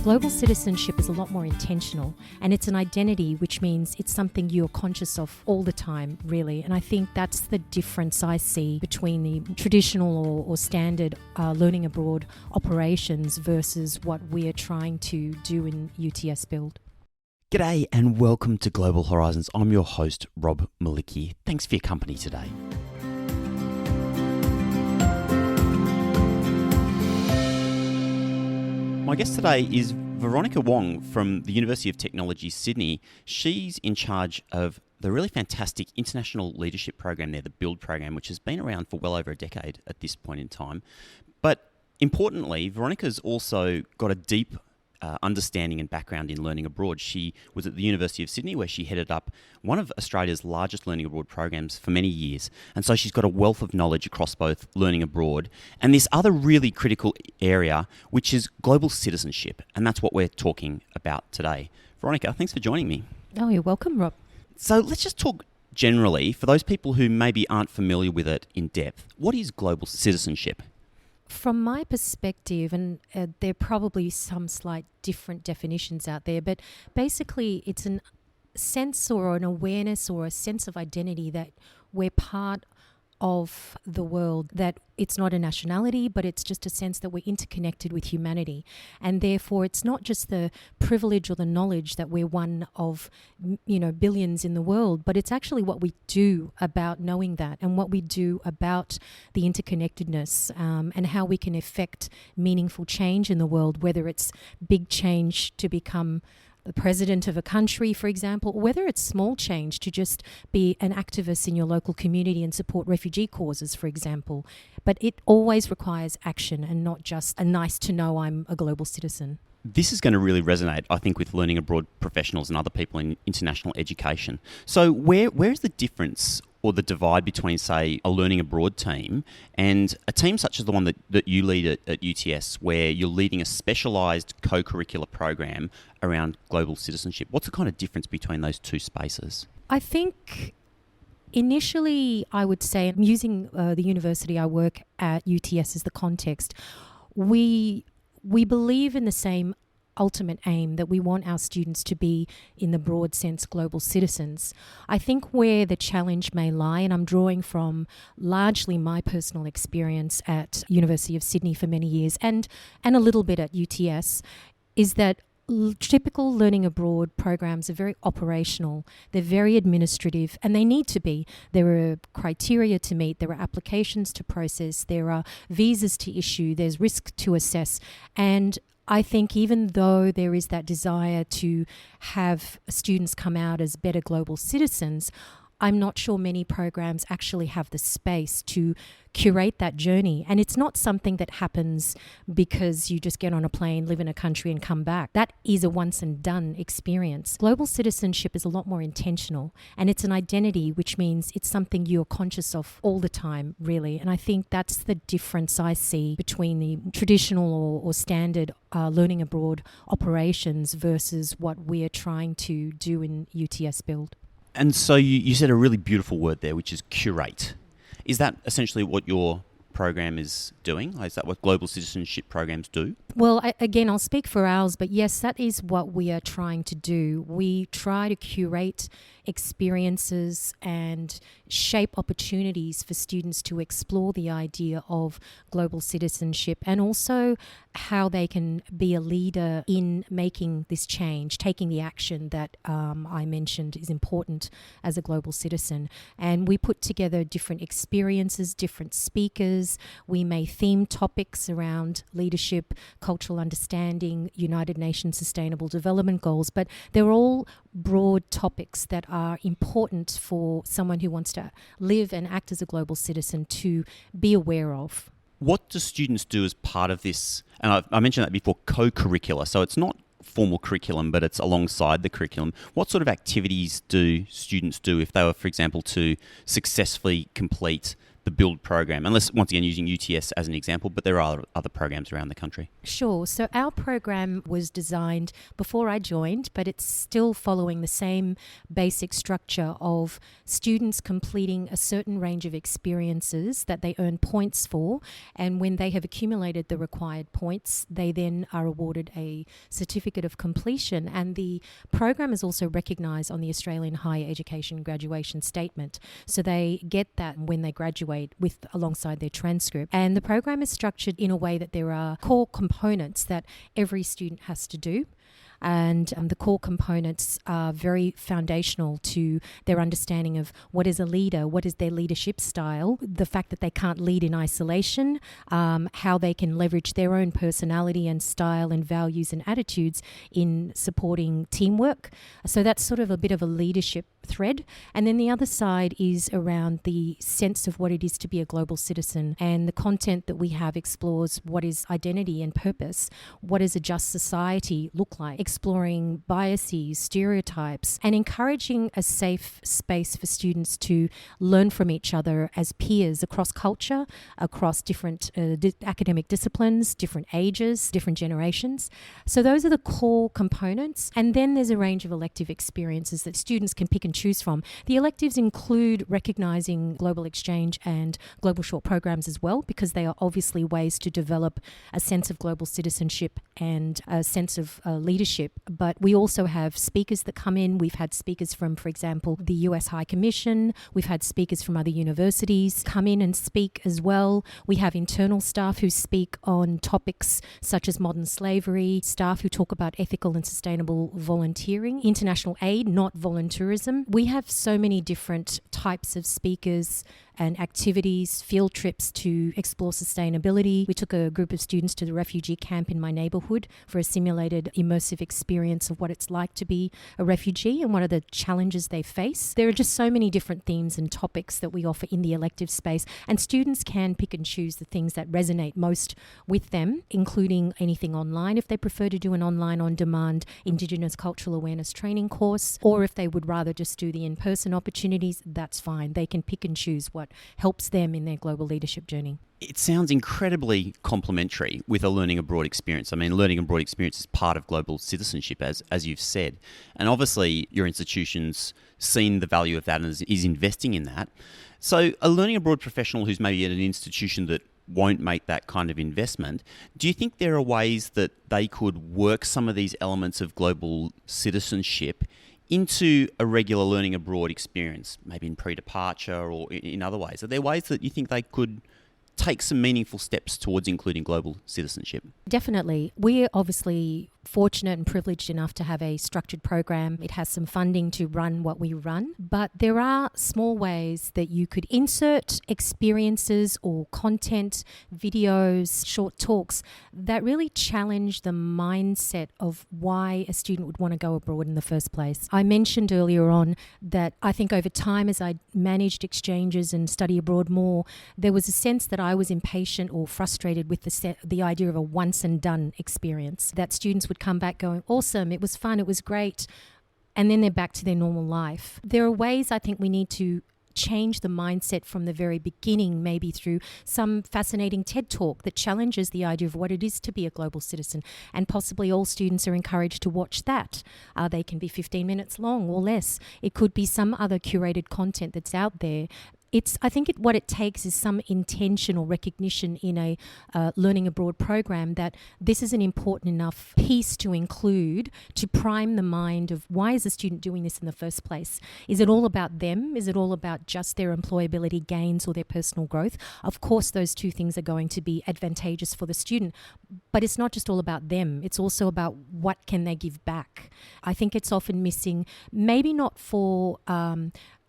Global citizenship is a lot more intentional, and it's an identity, which means it's something you're conscious of all the time, really. And I think that's the difference I see between the traditional or standard learning abroad operations versus what we're trying to do in UTS Build. G'day and welcome to Global Horizons. I'm your host, Rob Malicki. Thanks for your company today. My guest today is Veronica Wong from the University of Technology, Sydney. She's in charge of the really fantastic international leadership program there, the BUILD program, which has been around for well over a decade at this point in time. But importantly, Veronica's also got a deep understanding and background in learning abroad. She was at the University of Sydney, where she headed up one of Australia's largest learning abroad programs for many years. And so she's got a wealth of knowledge across both learning abroad and this other really critical area, which is global citizenship. And that's what we're talking about today. Veronica, thanks for joining me. Oh, you're welcome, Rob. So let's just talk generally, for those people who maybe aren't familiar with it in depth. What is global citizenship? From my perspective, and there are probably some slight different definitions out there, but basically it's a sense or an awareness or a sense of identity that we're part of the world, that it's not a nationality, but it's just a sense that we're interconnected with humanity. And therefore, it's not just the privilege or the knowledge that we're one of, billions in the world, but it's actually what we do about knowing that and what we do about the interconnectedness and how we can effect meaningful change in the world, whether it's big change to become the president of a country, for example, or whether it's small change to just be an activist in your local community and support refugee causes, for example. But it always requires action and not just a nice to know I'm a global citizen. This is going to really resonate, I think, with learning abroad professionals and other people in international education. So where is the difference or the divide between, say, a learning abroad team and a team such as the one that you lead at UTS, where you're leading a specialised co-curricular program around global citizenship? What's the kind of difference between those two spaces? I think initially I would say, using the university I work at, UTS, as the context, we believe in the same ultimate aim, that we want our students to be, in the broad sense, global citizens. I think where the challenge may lie, and I'm drawing from largely my personal experience at University of Sydney for many years and a little bit at UTS, is that typical learning abroad programs are very operational, they're very administrative, and they need to be. There are criteria to meet, there are applications to process, there are visas to issue, there's risk to assess. And I think even though there is that desire to have students come out as better global citizens, I'm not sure many programs actually have the space to curate that journey. And it's not something that happens because you just get on a plane, live in a country and come back. That is a once and done experience. Global citizenship is a lot more intentional, and it's an identity, which means it's something you're conscious of all the time, really. And I think that's the difference I see between the traditional or standard learning abroad operations versus what we're trying to do in UTS Build. And so you said a really beautiful word there, which is curate. Is that essentially what your program is doing? Is that what global citizenship programs do? Well, again, I'll speak for ours, but yes, that is what we are trying to do. We try to curate experiences and shape opportunities for students to explore the idea of global citizenship, and also how they can be a leader in making this change, taking the action that I mentioned is important as a global citizen. And we put together different experiences, different speakers. We may theme topics around leadership, cultural understanding, United Nations Sustainable Development Goals, but they're all broad topics that are important for someone who wants to live and act as a global citizen to be aware of. What do students do as part of this? And I mentioned that before, co-curricular. So it's not formal curriculum, but it's alongside the curriculum. What sort of activities do students do if they were, for example, to successfully complete the build program, unless, once again, using UTS as an example, but there are other programs around the country. Sure. So our program was designed before I joined, but it's still following the same basic structure of students completing a certain range of experiences that they earn points for. And when they have accumulated the required points, they then are awarded a certificate of completion. And the program is also recognised on the Australian Higher Education Graduation Statement. So they get that when they graduate alongside their transcript. And the program is structured in a way that there are core components that every student has to do. And the core components are very foundational to their understanding of what is a leader, what is their leadership style, the fact that they can't lead in isolation, how they can leverage their own personality and style and values and attitudes in supporting teamwork. So that's sort of a bit of a leadership thread. And then the other side is around the sense of what it is to be a global citizen. And the content that we have explores what is identity and purpose, what does a just society look like, exploring biases, stereotypes, and encouraging a safe space for students to learn from each other as peers across culture, across different academic disciplines, different ages, different generations. So those are the core components. And then there's a range of elective experiences that students can pick and choose from. The electives include recognising global exchange and global short programs as well, because they are obviously ways to develop a sense of global citizenship and a sense of leadership. But we also have speakers that come in. We've had speakers from, for example, the US High Commission. We've had speakers from other universities come in and speak as well. We have internal staff who speak on topics such as modern slavery, staff who talk about ethical and sustainable volunteering, international aid, not volunteerism. We have so many different types of speakers and activities, field trips to explore sustainability. We took a group of students to the refugee camp in my neighbourhood for a simulated immersive experience of what it's like to be a refugee and what are the challenges they face. There are just so many different themes and topics that we offer in the elective space, and students can pick and choose the things that resonate most with them, including anything online if they prefer to do an online on-demand Indigenous cultural awareness training course, or if they would rather just do the in-person opportunities, that's fine. They can pick and choose what helps them in their global leadership journey. It sounds incredibly complementary with a learning abroad experience. I mean, learning abroad experience is part of global citizenship, as you've said. And obviously, your institution's seen the value of that and is investing in that. So a learning abroad professional who's maybe at an institution that won't make that kind of investment, do you think there are ways that they could work some of these elements of global citizenship into a regular learning abroad experience, maybe in pre-departure or in other ways? Are there ways that you think they could take some meaningful steps towards including global citizenship? Definitely. We're obviously fortunate and privileged enough to have a structured program. It has some funding to run what we run, but there are small ways that you could insert experiences or content, videos, short talks that really challenge the mindset of why a student would want to go abroad in the first place. I mentioned earlier on that I think over time, as I managed exchanges and study abroad more, there was a sense that I was impatient or frustrated with the idea of a once and done experience, that students would come back going, awesome, it was fun, it was great, and then they're back to their normal life. There are ways I think we need to change the mindset from the very beginning, maybe through some fascinating TED talk that challenges the idea of what it is to be a global citizen, and possibly all students are encouraged to watch that. They can be 15 minutes long or less. It could be some other curated content that's out there. I think what it takes is some intentional recognition in a learning abroad program that this is an important enough piece to include to prime the mind of why is a student doing this in the first place? Is it all about them? Is it all about just their employability gains or their personal growth? Of course, those two things are going to be advantageous for the student, but it's not just all about them. It's also about what can they give back. I think it's often missing, maybe not for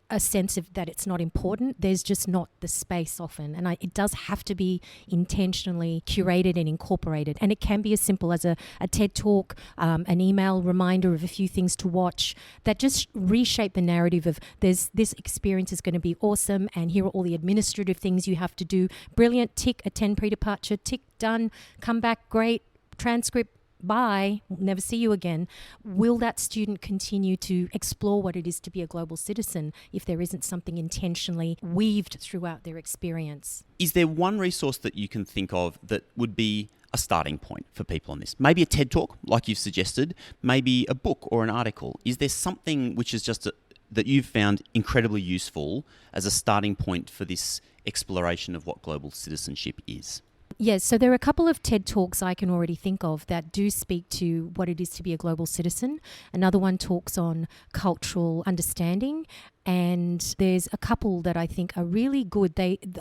a sense of that it's not important. There's just not the space often. And it does have to be intentionally curated and incorporated. And it can be as simple as a TED talk, an email reminder of a few things to watch that just reshape the narrative of this experience is going to be awesome and here are all the administrative things you have to do. Brilliant, tick, attend pre-departure, tick, done, come back, great, transcript, bye, never see you again, will that student continue to explore what it is to be a global citizen if there isn't something intentionally weaved throughout their experience? Is there one resource that you can think of that would be a starting point for people on this? Maybe a TED Talk, like you've suggested, maybe a book or an article. Is there something which is just that you've found incredibly useful as a starting point for this exploration of what global citizenship is? Yes, so there are a couple of TED Talks I can already think of that do speak to what it is to be a global citizen. Another one talks on cultural understanding, and there's a couple that I think are really good.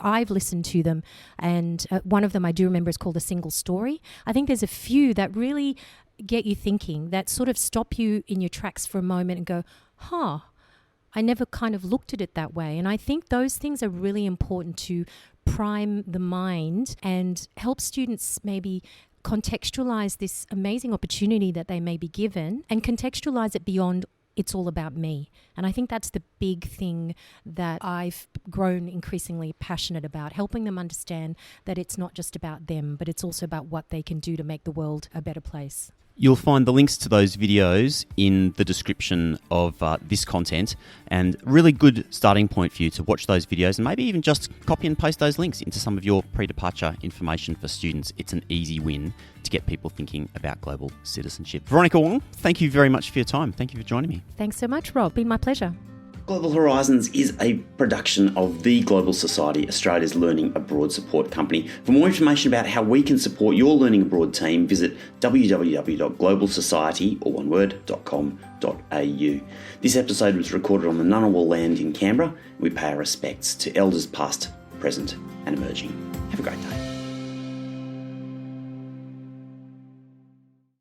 I've listened to them, and one of them I do remember is called A Single Story. I think there's a few that really get you thinking, that sort of stop you in your tracks for a moment and go, I never kind of looked at it that way. And I think those things are really important to prime the mind and help students maybe contextualize this amazing opportunity that they may be given and contextualize it beyond it's all about me. And I think that's the big thing that I've grown increasingly passionate about, helping them understand that it's not just about them, but it's also about what they can do to make the world a better place. You'll find the links to those videos in the description of this content, and really good starting point for you to watch those videos and maybe even just copy and paste those links into some of your pre-departure information for students. It's an easy win to get people thinking about global citizenship. Veronica Wong, thank you very much for your time. Thank you for joining me. Thanks so much, Rob. Been my pleasure. Global Horizons is a production of the Global Society, Australia's Learning Abroad support company. For more information about how we can support your Learning Abroad team, visit www.globalsociety.com.au. This episode was recorded on the Ngunnawal land in Canberra. We pay our respects to elders past, present and emerging. Have a great day.